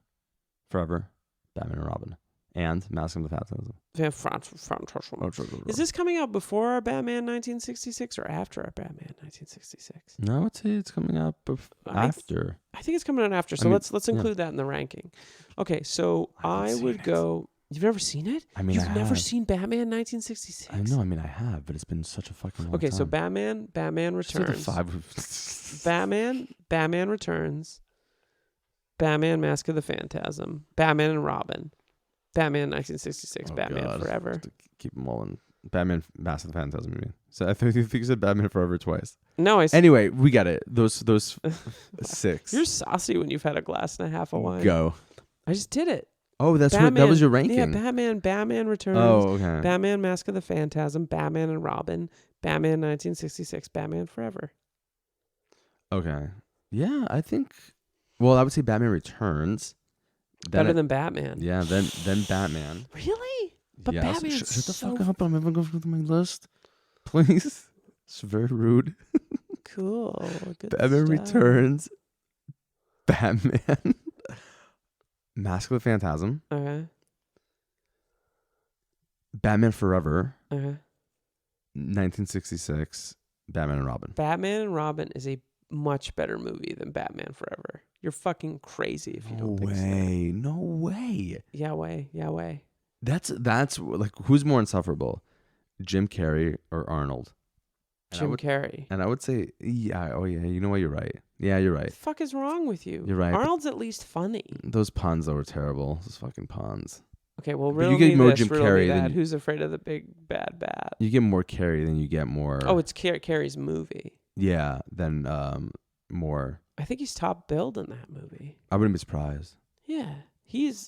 Speaker 2: Forever, Batman and Robin, and Mask of the Phantasm.
Speaker 1: Is this coming out before our Batman 1966 or after our Batman 1966?
Speaker 2: No, it's coming out after.
Speaker 1: I think it's coming out after. So let's include that in the ranking. Okay, so I would go. You've never seen it?
Speaker 2: I mean,
Speaker 1: you've never seen Batman 1966?
Speaker 2: I know. I mean, I have, but it's been such a fucking long time.
Speaker 1: Okay, so Batman Returns. Batman Returns. Batman Mask of the Phantasm. Batman and Robin. Batman 1966. Batman Forever.
Speaker 2: Keep them all in. Batman Mask of the Phantasm. You mean? So I think you said Batman Forever twice.
Speaker 1: No,
Speaker 2: Anyway, we get it. Those 6.
Speaker 1: You're saucy when you've had a glass and a half of wine.
Speaker 2: Go.
Speaker 1: I just did it.
Speaker 2: Oh, that was your ranking.
Speaker 1: Yeah, Batman Returns.
Speaker 2: Oh, okay.
Speaker 1: Batman Mask of the Phantasm. Batman and Robin. Batman 1966. Batman Forever.
Speaker 2: Okay. Yeah, I think. Well, I would say Batman Returns.
Speaker 1: Better than Batman.
Speaker 2: Yeah, then Batman.
Speaker 1: Really? But
Speaker 2: yes.
Speaker 1: Batman's
Speaker 2: Shut the fuck up. I'm even going through my list. Please. It's very rude.
Speaker 1: Cool. Good
Speaker 2: Batman
Speaker 1: stuff.
Speaker 2: Returns. Batman. Mask of the Phantasm.
Speaker 1: Okay.
Speaker 2: Batman Forever.
Speaker 1: Okay.
Speaker 2: 1966. Batman and Robin.
Speaker 1: Batman and Robin is a much better movie than Batman Forever. You're fucking crazy if you don't think so.
Speaker 2: No way.
Speaker 1: Yeah, way.
Speaker 2: That's like, who's more insufferable, Jim Carrey or Arnold?
Speaker 1: Jim Carrey.
Speaker 2: And I would say, yeah. Oh yeah. You know what? You're right. Yeah, you're right.
Speaker 1: What the fuck is wrong with you?
Speaker 2: You're right.
Speaker 1: Arnold's at least funny.
Speaker 2: Those puns though were terrible. Those fucking puns.
Speaker 1: Okay, well,
Speaker 2: But
Speaker 1: riddle
Speaker 2: you get
Speaker 1: me
Speaker 2: more
Speaker 1: this,
Speaker 2: Jim
Speaker 1: riddle me
Speaker 2: Carrey
Speaker 1: that.
Speaker 2: than-
Speaker 1: Who's afraid of the big bad bat?
Speaker 2: You get more Carrey than you get more.
Speaker 1: Oh, it's Carrey's movie.
Speaker 2: Yeah, than more.
Speaker 1: I think he's top billed in that movie.
Speaker 2: I wouldn't be surprised.
Speaker 1: Yeah,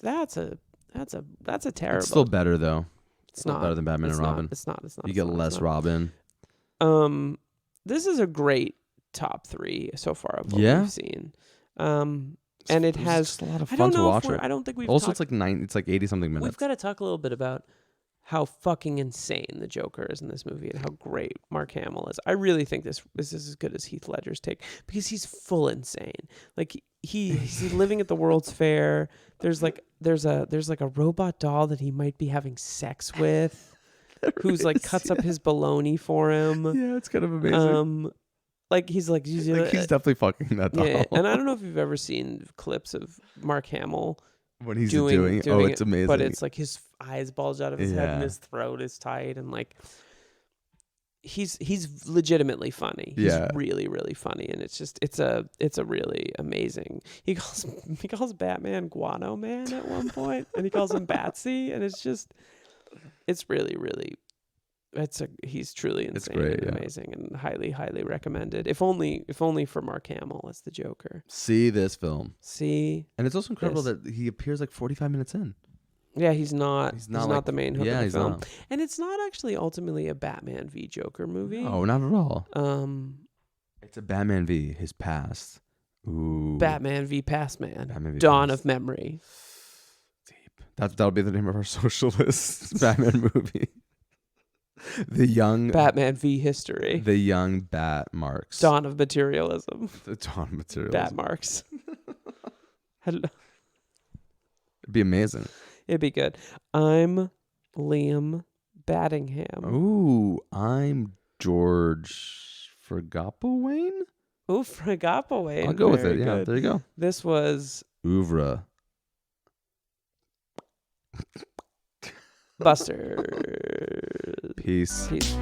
Speaker 1: that's a terrible.
Speaker 2: It's still better though.
Speaker 1: It's
Speaker 2: still
Speaker 1: not
Speaker 2: better than Batman and Robin.
Speaker 1: It's not.
Speaker 2: You get less Robin.
Speaker 1: This is a great top 3 so far of what
Speaker 2: Yeah?
Speaker 1: we've seen. And it has
Speaker 2: just a lot of
Speaker 1: I
Speaker 2: fun
Speaker 1: don't
Speaker 2: to
Speaker 1: know
Speaker 2: watch
Speaker 1: if we're,
Speaker 2: it.
Speaker 1: I don't think we've
Speaker 2: Also,
Speaker 1: talked,
Speaker 2: it's like 80 something minutes.
Speaker 1: we've got to talk a little bit about how fucking insane the Joker is in this movie and how great Mark Hamill is. I really think this is as good as Heath Ledger's take because he's full insane. Like he's living at the World's Fair. There's like a robot doll that he might be having sex with, who's like cuts up his bologna for him.
Speaker 2: Yeah, it's kind of amazing.
Speaker 1: Like he's
Speaker 2: definitely fucking that doll.
Speaker 1: yeah. And I don't know if you've ever seen clips of Mark Hamill
Speaker 2: When he's
Speaker 1: doing
Speaker 2: it's
Speaker 1: it,
Speaker 2: amazing.
Speaker 1: but it's like his eyes bulge out of his head and
Speaker 2: Yeah.
Speaker 1: his throat is tight and like he's legitimately funny.
Speaker 2: Yeah.
Speaker 1: He's really, really funny, and it's a really amazing. He calls Batman Guano Man at one point, and he calls him Batsy, and it's really, really. He's truly insane
Speaker 2: great,
Speaker 1: and
Speaker 2: yeah.
Speaker 1: amazing and highly, highly recommended. If only for Mark Hamill as the Joker.
Speaker 2: See this film.
Speaker 1: See,
Speaker 2: And it's also incredible
Speaker 1: This.
Speaker 2: that he appears like 45 minutes in.
Speaker 1: yeah, he's not
Speaker 2: like,
Speaker 1: the main hook
Speaker 2: yeah,
Speaker 1: of the
Speaker 2: he's
Speaker 1: film.
Speaker 2: not.
Speaker 1: And it's not actually ultimately a Batman v Joker movie.
Speaker 2: No, not at all.
Speaker 1: It's
Speaker 2: It's a Batman v his past. Ooh.
Speaker 1: Batman v Past Man.
Speaker 2: Batman v
Speaker 1: Dawn
Speaker 2: Past.
Speaker 1: of Memory.
Speaker 2: Deep. That'll be the name of our socialist Batman movie. The young
Speaker 1: Batman v History.
Speaker 2: The young Bat Marks.
Speaker 1: Dawn of Materialism.
Speaker 2: The Dawn Materials.
Speaker 1: Bat Marks. Hello.
Speaker 2: It'd be amazing.
Speaker 1: It'd be good. I'm Liam Battingham.
Speaker 2: Ooh, I'm George Fergapawayne?
Speaker 1: Ooh, Fragapaway.
Speaker 2: I'll go with it.
Speaker 1: Very
Speaker 2: Yeah,
Speaker 1: good.
Speaker 2: there you go.
Speaker 1: This was
Speaker 2: Oeuvre.
Speaker 1: Busters.
Speaker 2: Peace.
Speaker 1: Peace.